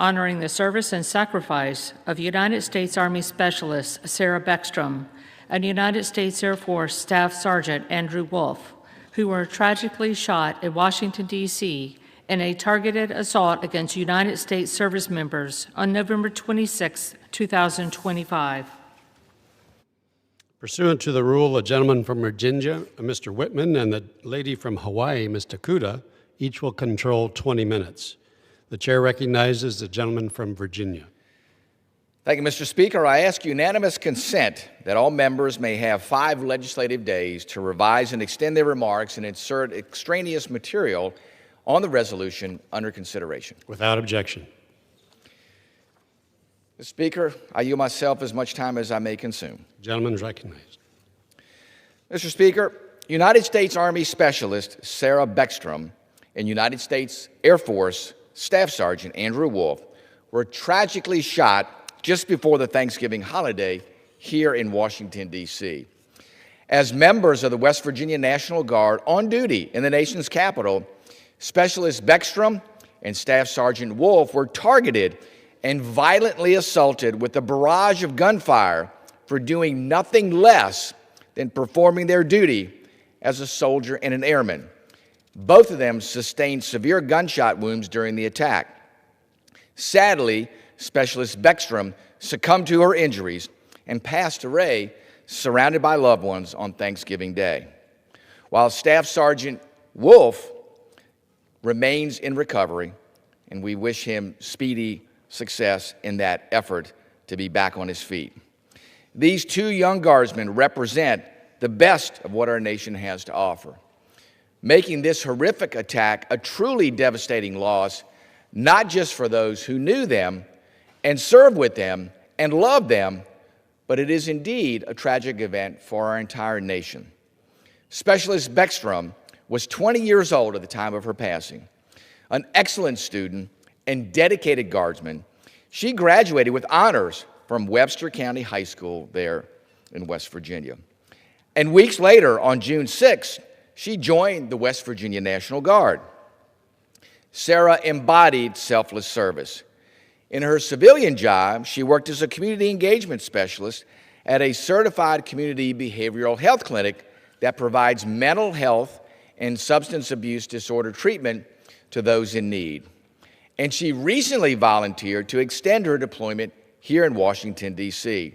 honoring the service and sacrifice of United States Army Specialist Sarah Beckstrom and United States Air Force Staff Sergeant Andrew Wolfe, who were tragically shot in Washington, D.C. in a targeted assault against United States service members on November 26, 2025. Pursuant to the rule, the gentleman from Virginia, Mr. Whitman, and the lady from Hawaii, Mr. Kuda, each will control 20 minutes. The chair recognizes the gentleman from Virginia. Thank you, Mr. Speaker. I ask unanimous consent that all members may have 5 legislative days to revise and extend their remarks and insert extraneous material on the resolution under consideration. Without objection. Mr. Speaker, I yield myself as much time as I may consume. The gentleman is recognized. Mr. Speaker, United States Army Specialist Sarah Beckstrom and United States Air Force Staff Sergeant Andrew Wolfe were tragically shot just before the Thanksgiving holiday here in Washington, D.C. As members of the West Virginia National Guard on duty in the nation's capital, Specialist Beckstrom and Staff Sergeant Wolfe were targeted and violently assaulted with a barrage of gunfire for doing nothing less than performing their duty as a soldier and an airman. Both of them sustained severe gunshot wounds during the attack. Sadly, Specialist Beckstrom succumbed to her injuries and passed away surrounded by loved ones on Thanksgiving Day, while Staff Sergeant Wolfe remains in recovery, and we wish him speedy success in that effort to be back on his feet. These 2 young guardsmen represent the best of what our nation has to offer, making this horrific attack a truly devastating loss, not just for those who knew them and served with them and loved them, but it is indeed a tragic event for our entire nation. Specialist Beckstrom was 20 years old at the time of her passing. An excellent student and dedicated guardsman, she graduated with honors from Webster County High School there in West Virginia. And weeks later, on June 6th, she joined the West Virginia National Guard. Sarah embodied selfless service. In her civilian job, she worked as a community engagement specialist at a certified community behavioral health clinic that provides mental health and substance abuse disorder treatment to those in need. And she recently volunteered to extend her deployment here in Washington, D.C.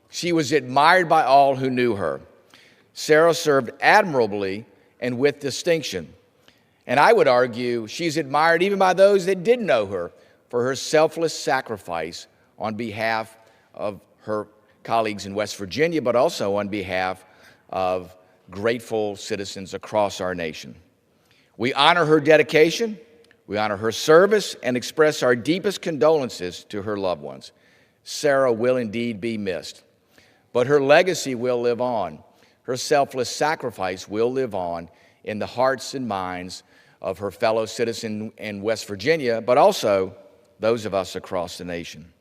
She was admired by all who knew her. Sarah served admirably and with distinction. And I would argue she's admired even by those that didn't know her for her selfless sacrifice on behalf of her colleagues in West Virginia, but also on behalf of grateful citizens across our nation. We honor her dedication, we honor her service, and express our deepest condolences to her loved ones. Sarah will indeed be missed, but her legacy will live on. Her selfless sacrifice will live on in the hearts and minds of her fellow citizens in West Virginia, but also those of us across the nation.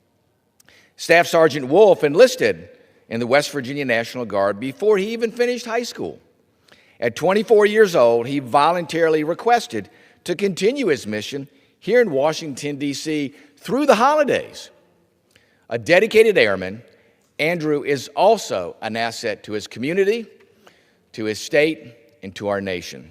Staff Sergeant Wolfe enlisted in the West Virginia National Guard before he even finished high school. At 24 years old, he voluntarily requested to continue his mission here in Washington, D.C. through the holidays. A dedicated airman, Andrew is also an asset to his community, to his state, and to our nation.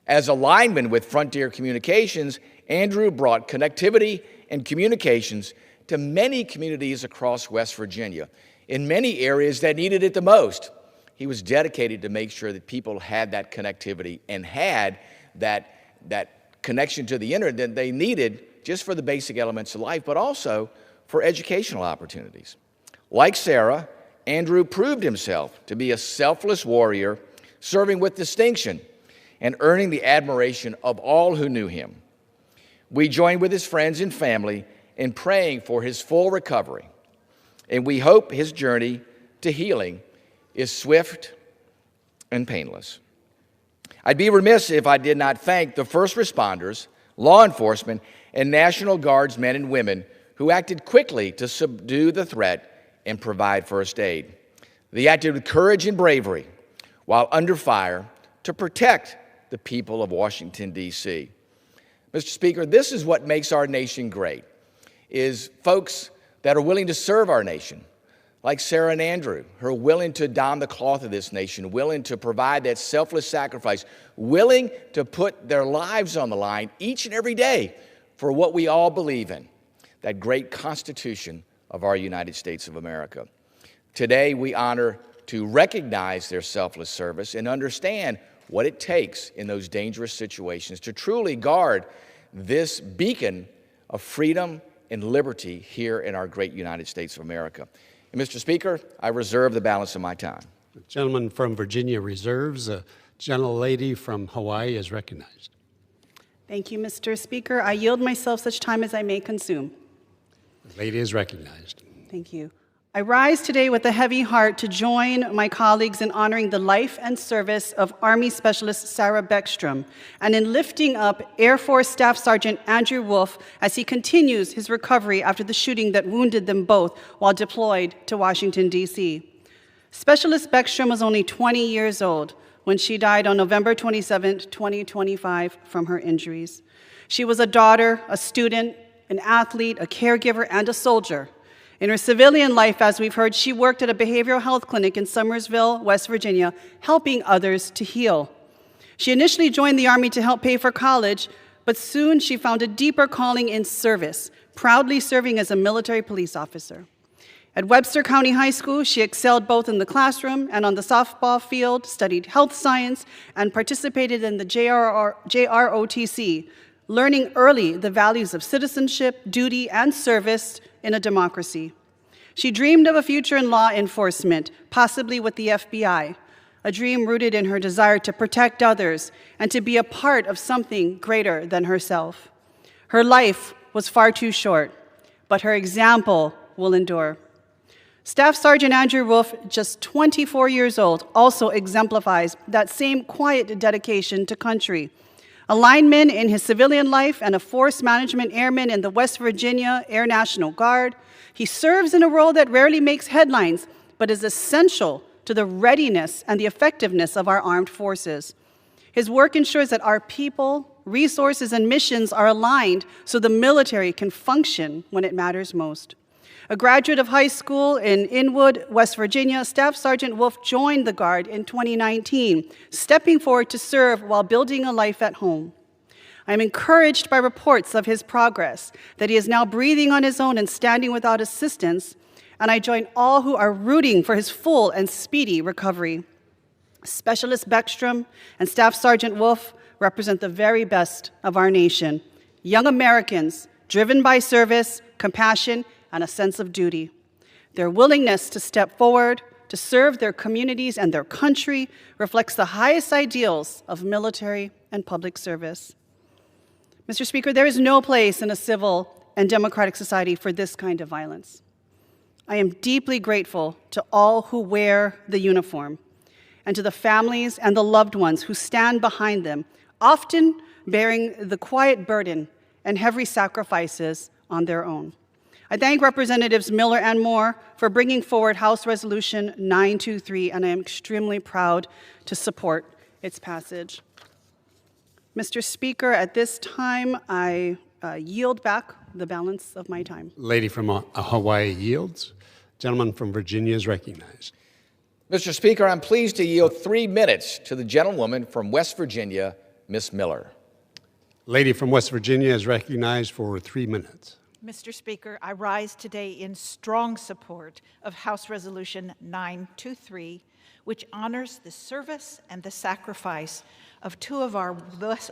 As a lineman with Frontier Communications, Andrew brought connectivity and communications to many communities across West Virginia, in many areas that needed it the most. He was dedicated to make sure that people had that connectivity and had that connection to the internet that they needed just for the basic elements of life, but also for educational opportunities. Like Sarah, Andrew proved himself to be a selfless warrior, serving with distinction and earning the admiration of all who knew him. We join with his friends and family in praying for his full recovery, and we hope his journey to healing is swift and painless. I'd be remiss if I did not thank the first responders, law enforcement, and National Guards men and women who acted quickly to subdue the threat and provide first aid. They acted with courage and bravery while under fire to protect the people of Washington, D.C. Mr. Speaker, this is what makes our nation great. is folks that are willing to serve our nation, like Sarah and Andrew, who are willing to don the cloth of this nation, willing to provide that selfless sacrifice, willing to put their lives on the line each and every day for what we all believe in, that great Constitution of our United States of America. Today, we honor to recognize their selfless service and understand what it takes in those dangerous situations to truly guard this beacon of freedom and liberty here in our great United States of America. And Mr. Speaker, I reserve the balance of my time. The gentleman from Virginia reserves. The gentlelady from Hawaii is recognized. Thank you, Mr. Speaker. I yield myself such time as I may consume. The lady is recognized. Thank you. I rise today with a heavy heart to join my colleagues in honoring the life and service of Army Specialist Sarah Beckstrom and in lifting up Air Force Staff Sergeant Andrew Wolfe as he continues his recovery after the shooting that wounded them both while deployed to Washington, D.C. Specialist Beckstrom was only 20 years old when she died on November 27, 2025, from her injuries. She was a daughter, a student, an athlete, a caregiver, and a soldier. In her civilian life, as we've heard, she worked at a behavioral health clinic in Summersville, West Virginia, helping others to heal. She initially joined the Army to help pay for college, but soon she found a deeper calling in service, proudly serving as a military police officer. At Webster County High School, she excelled both in the classroom and on the softball field, studied health science, and participated in the JROTC, learning early the values of citizenship, duty, and service in a democracy. She dreamed of a future in law enforcement, possibly with the FBI, a dream rooted in her desire to protect others and to be a part of something greater than herself. Her life was far too short, but her example will endure. Staff Sergeant Andrew Wolfe, just 24 years old, also exemplifies that same quiet dedication to country. A lineman in his civilian life and a force management airman in the West Virginia Air National Guard, he serves in a role that rarely makes headlines, but is essential to the readiness and the effectiveness of our armed forces. His work ensures that our people, resources, and missions are aligned so the military can function when it matters most. A graduate of high school in Inwood, West Virginia, Staff Sergeant Wolfe joined the Guard in 2019, stepping forward to serve while building a life at home. I am encouraged by reports of his progress, that he is now breathing on his own and standing without assistance, and I join all who are rooting for his full and speedy recovery. Specialist Beckstrom and Staff Sergeant Wolfe represent the very best of our nation, young Americans driven by service, compassion, and a sense of duty. Their willingness to step forward, to serve their communities and their country reflects the highest ideals of military and public service. Mr. Speaker, there is no place in a civil and democratic society for this kind of violence. I am deeply grateful to all who wear the uniform and to the families and the loved ones who stand behind them, often bearing the quiet burden and heavy sacrifices on their own. I thank Representatives Miller and Moore for bringing forward House Resolution 923, and I am extremely proud to support its passage. Mr. Speaker, at this time, I yield back the balance of my time. Lady from Hawaii yields. Gentleman from Virginia is recognized. Mr. Speaker, I'm pleased to yield 3 minutes to the gentlewoman from West Virginia, Ms. Miller. Lady from West Virginia is recognized for 3 minutes. Mr. Speaker, I rise today in strong support of House Resolution 923, which honors the service and the sacrifice of two of our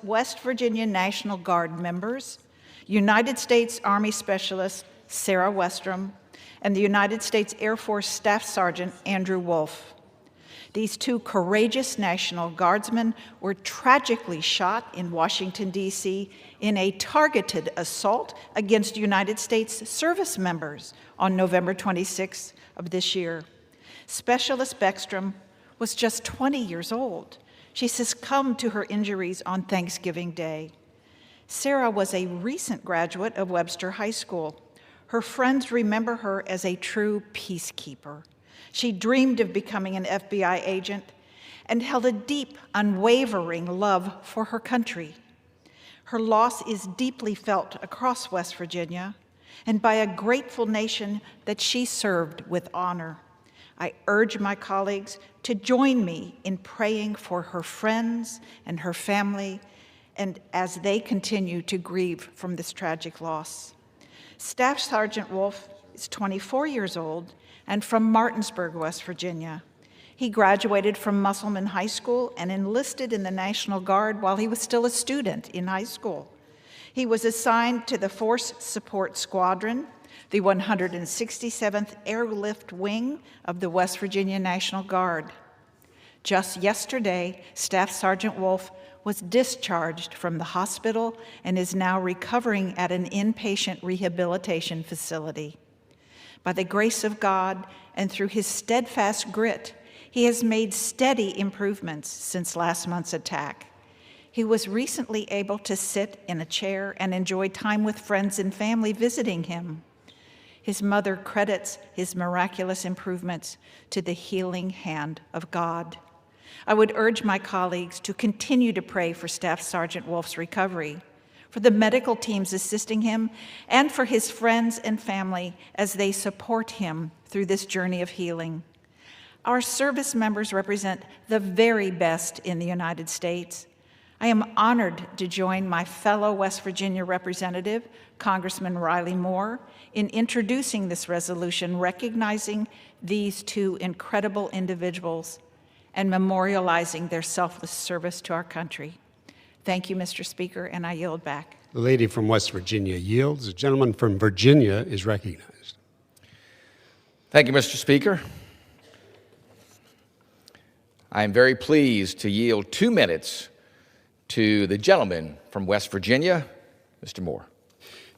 West Virginia National Guard members, United States Army Specialist Sarah Beckstrom and the United States Air Force Staff Sergeant Andrew Wolfe. These two courageous National Guardsmen were tragically shot in Washington, D.C. in a targeted assault against United States service members on November 26th of this year. Specialist Beckstrom was just 20 years old. She succumbed to her injuries on Thanksgiving Day. Sarah was a recent graduate of Webster High School. Her friends remember her as a true peacekeeper. She dreamed of becoming an FBI agent and held a deep, unwavering love for her country. Her loss is deeply felt across West Virginia, and by a grateful nation that she served with honor. I urge my colleagues to join me in praying for her friends and her family, and as they continue to grieve from this tragic loss. Staff Sergeant Wolfe is 24 years old and from Martinsburg, West Virginia. He graduated from Musselman High School and enlisted in the National Guard while he was still a student in high school. He was assigned to the Force Support Squadron, the 167th Airlift Wing of the West Virginia National Guard. Just yesterday, Staff Sergeant Wolfe was discharged from the hospital and is now recovering at an inpatient rehabilitation facility. By the grace of God and through his steadfast grit, he has made steady improvements since last month's attack. He was recently able to sit in a chair and enjoy time with friends and family visiting him. His mother credits his miraculous improvements to the healing hand of God. I would urge my colleagues to continue to pray for Staff Sergeant Wolfe's recovery, for the medical teams assisting him, and for his friends and family as they support him through this journey of healing. Our service members represent the very best in the United States. I am honored to join my fellow West Virginia representative, Congressman Riley Moore, in introducing this resolution recognizing these two incredible individuals and memorializing their selfless service to our country. Thank you, Mr. Speaker, and I yield back. The lady from West Virginia yields. The gentleman from Virginia is recognized. Thank you, Mr. Speaker. I am very pleased to yield 2 minutes to the gentleman from West Virginia, Mr. Moore.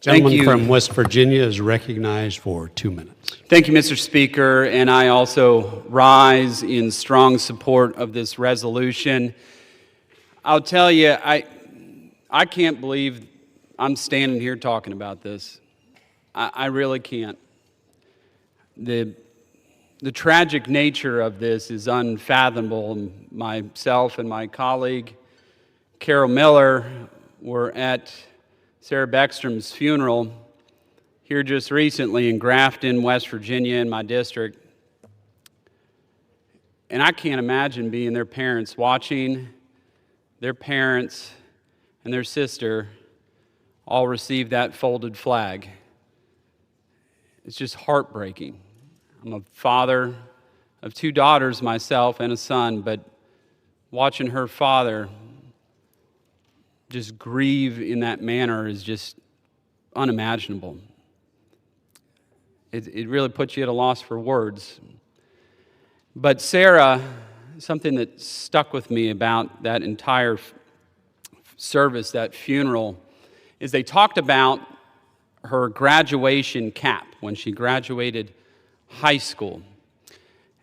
Gentleman from West Virginia is recognized for 2 minutes. Thank you, Mr. Speaker, and I also rise in strong support of this resolution. I'll tell you, I can't believe I'm standing here talking about this. I really can't. The tragic nature of this is unfathomable. Myself and my colleague, Carol Miller, were at Sarah Beckstrom's funeral here just recently in Grafton, West Virginia, in my district. And I can't imagine being their parents, watching their parents and their sister all receive that folded flag. It's just heartbreaking. I'm a father of 2 daughters myself and a son, but watching her father just grieve in that manner is just unimaginable. It really puts you at a loss for words. But Sarah, something that stuck with me about that entire service, that funeral, is they talked about her graduation cap when she graduated high school.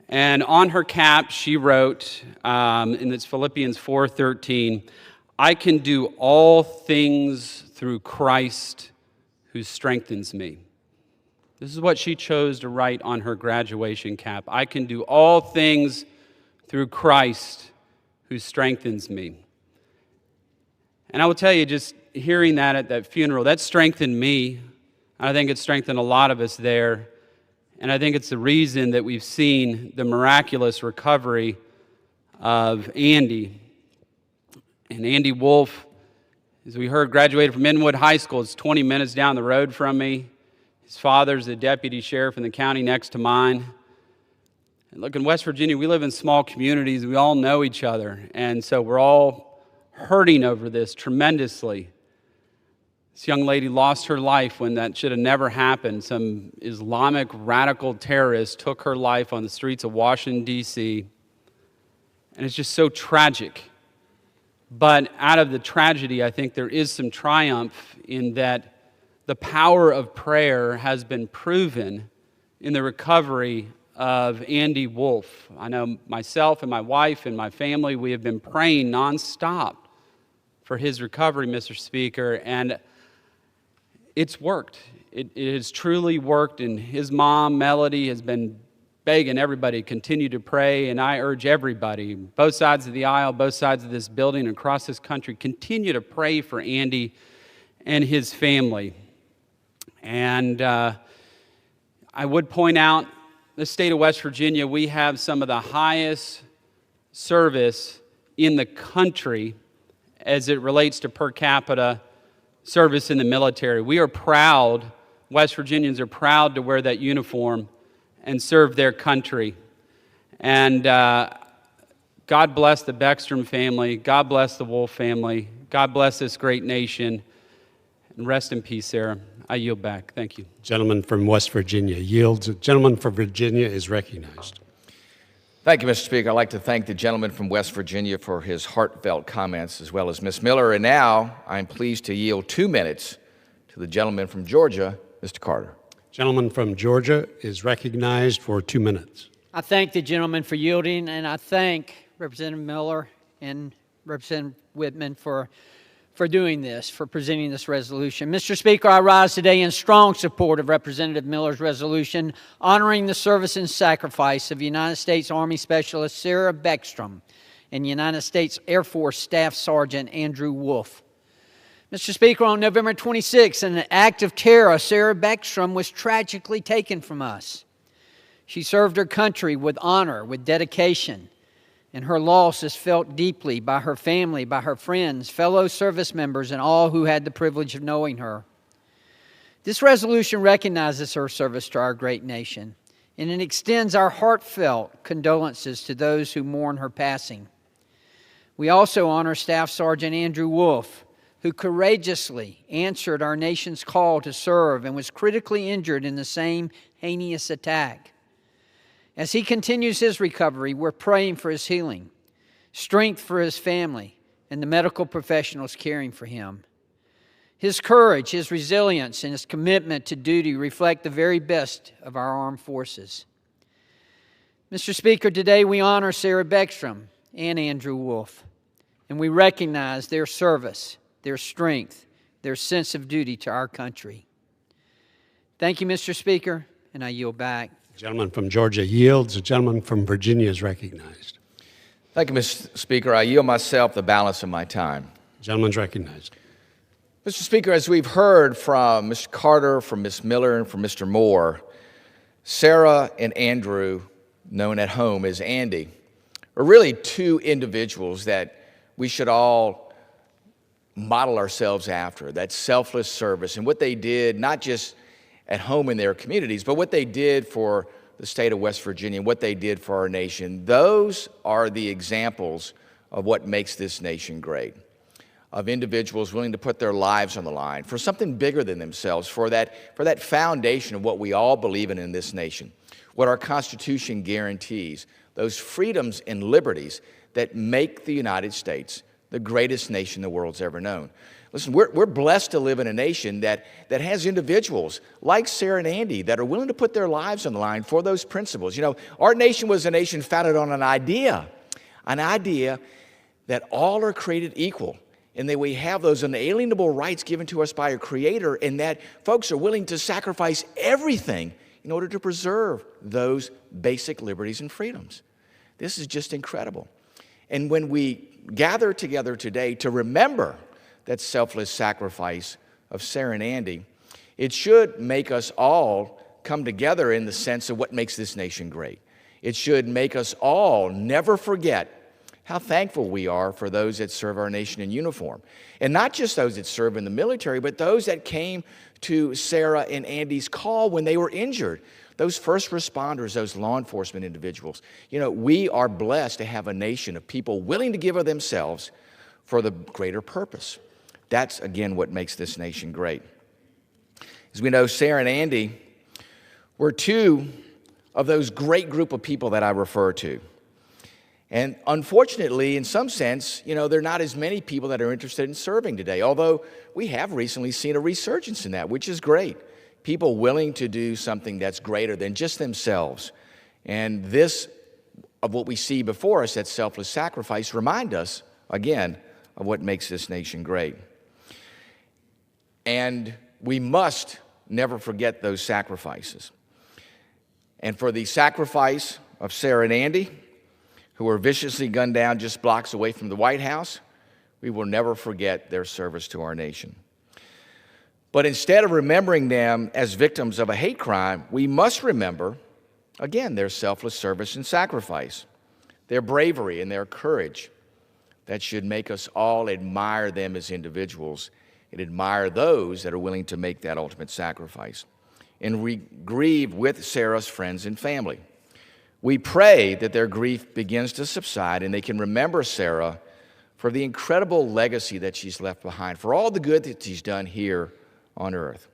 And on her cap, she wrote, and it's Philippians 4:13, I can do all things through Christ who strengthens me. This is what she chose to write on her graduation cap. I can do all things through Christ who strengthens me. And I will tell you, just hearing that at that funeral, that strengthened me. I think it strengthened a lot of us there. And I think it's the reason that we've seen the miraculous recovery of Andy. And Andy Wolfe, as we heard, graduated from Inwood High School. It's 20 minutes down the road from me. His father's the deputy sheriff in the county next to mine. And look, in West Virginia, we live in small communities. We all know each other. And so we're all hurting over this tremendously. This young lady lost her life when that should have never happened. Some Islamic radical terrorist took her life on the streets of Washington, D.C. And it's just so tragic. But out of the tragedy, I think there is some triumph in that the power of prayer has been proven in the recovery of Andy Wolfe. I know myself and my wife and my family, we have been praying nonstop for his recovery, Mr. Speaker, and it's worked. It has truly worked, and his mom, Melody, has been begging everybody to continue to pray, and I urge everybody, both sides of the aisle, both sides of this building, across this country, continue to pray for Andy and his family. And I would point out, the state of West Virginia, we have some of the highest service in the country as it relates to per capita service in the military. We are proud, West Virginians are proud to wear that uniform and serve their country. And God bless the Beckstrom family. God bless the Wolfe family. God bless this great nation. And rest in peace, Sarah. I yield back. Thank you. Gentleman from West Virginia yields. The gentleman from Virginia is recognized. Thank you, Mr. Speaker. I'd like to thank the gentleman from West Virginia for his heartfelt comments, as well as Ms. Miller. And now I'm pleased to yield 2 minutes to the gentleman from Georgia, Mr. Carter. Gentleman from Georgia is recognized for 2 minutes. I thank the gentleman for yielding, and I thank Representative Miller and Representative Whitman for doing this, for presenting this resolution. Mr. Speaker, I rise today in strong support of Representative Miller's resolution honoring the service and sacrifice of United States Army Specialist Sarah Beckstrom and United States Air Force Staff Sergeant Andrew Wolfe. Mr. Speaker, on November 26, in an act of terror, Sarah Beckstrom was tragically taken from us. She served her country with honor, with dedication, and her loss is felt deeply by her family, by her friends, fellow service members, and all who had the privilege of knowing her. This resolution recognizes her service to our great nation, and it extends our heartfelt condolences to those who mourn her passing. We also honor Staff Sergeant Andrew Wolfe, who courageously answered our nation's call to serve and was critically injured in the same heinous attack. As he continues his recovery, we're praying for his healing, strength for his family, and the medical professionals caring for him. His courage, his resilience, and his commitment to duty reflect the very best of our armed forces. Mr. Speaker, today we honor Sarah Beckstrom and Andrew Wolfe, and we recognize their service, their strength, their sense of duty to our country. Thank you, Mr. Speaker, and I yield back. The gentleman from Georgia yields. The gentleman from Virginia is recognized. Thank you, Mr. Speaker. I yield myself the balance of my time. The gentleman's recognized. Mr. Speaker, as we've heard from Mr. Carter, from Ms. Miller, and from Mr. Moore, Sarah and Andrew, known at home as Andy, are really two individuals that we should all model ourselves after, that selfless service and what they did, not just at home in their communities, but what they did for the state of West Virginia, what they did for our nation. Those are the examples of what makes this nation great, of individuals willing to put their lives on the line for something bigger than themselves, for that foundation of what we all believe in this nation, what our Constitution guarantees, those freedoms and liberties that make the United States the greatest nation the world's ever known. Listen, we're blessed to live in a nation that has individuals like Sarah and Andy that are willing to put their lives on the line for those principles. You know, our nation was a nation founded on an idea that all are created equal, and that we have those unalienable rights given to us by our Creator, and that folks are willing to sacrifice everything in order to preserve those basic liberties and freedoms. This is just incredible. And when we gather together today to remember that selfless sacrifice of Sarah and Andy, it should make us all come together in the sense of what makes this nation great. It should make us all never forget how thankful we are for those that serve our nation in uniform. And not just those that serve in the military, but those that came to Sarah and Andy's call when they were injured. Those first responders, those law enforcement individuals. You know, we are blessed to have a nation of people willing to give of themselves for the greater purpose. That's, again, what makes this nation great. As we know, Sarah and Andy were two of those great group of people that I refer to. And unfortunately, in some sense, you know, there are not as many people that are interested in serving today, although we have recently seen a resurgence in that, which is great. People willing to do something that's greater than just themselves. And this, of what we see before us, that selfless sacrifice, remind us, again, of what makes this nation great. And we must never forget those sacrifices. And for the sacrifice of Sarah and Andy, who were viciously gunned down just blocks away from the White House, we will never forget their service to our nation. But instead of remembering them as victims of a hate crime, we must remember, again, their selfless service and sacrifice, their bravery and their courage. That should make us all admire them as individuals and admire those that are willing to make that ultimate sacrifice. And we grieve with Sarah's friends and family. We pray that their grief begins to subside and they can remember Sarah for the incredible legacy that she's left behind, for all the good that she's done here on earth.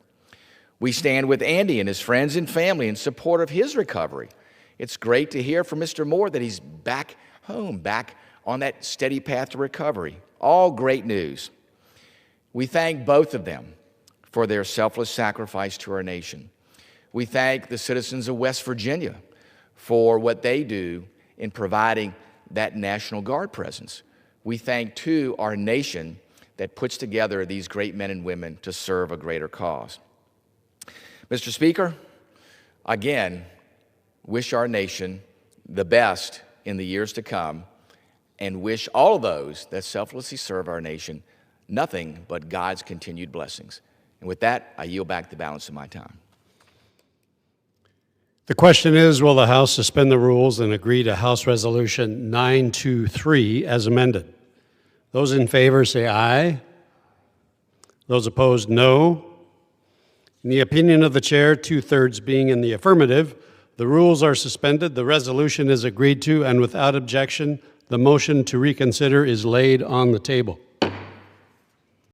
We stand with Andy and his friends and family in support of his recovery. It's great to hear from Mr. Moore that he's back home, back on that steady path to recovery. All great news. We thank both of them for their selfless sacrifice to our nation. We thank the citizens of West Virginia for what they do in providing that National Guard presence. We thank, too, our nation that puts together these great men and women to serve a greater cause. Mr. Speaker, again, wish our nation the best in the years to come and wish all of those that selflessly serve our nation nothing but God's continued blessings. And with that, I yield back the balance of my time. The question is, will the House suspend the rules and agree to House Resolution 923 as amended? Those in favor say aye. Those opposed, no. In the opinion of the chair, 2/3 being in the affirmative, the rules are suspended, the resolution is agreed to, and without objection, the motion to reconsider is laid on the table.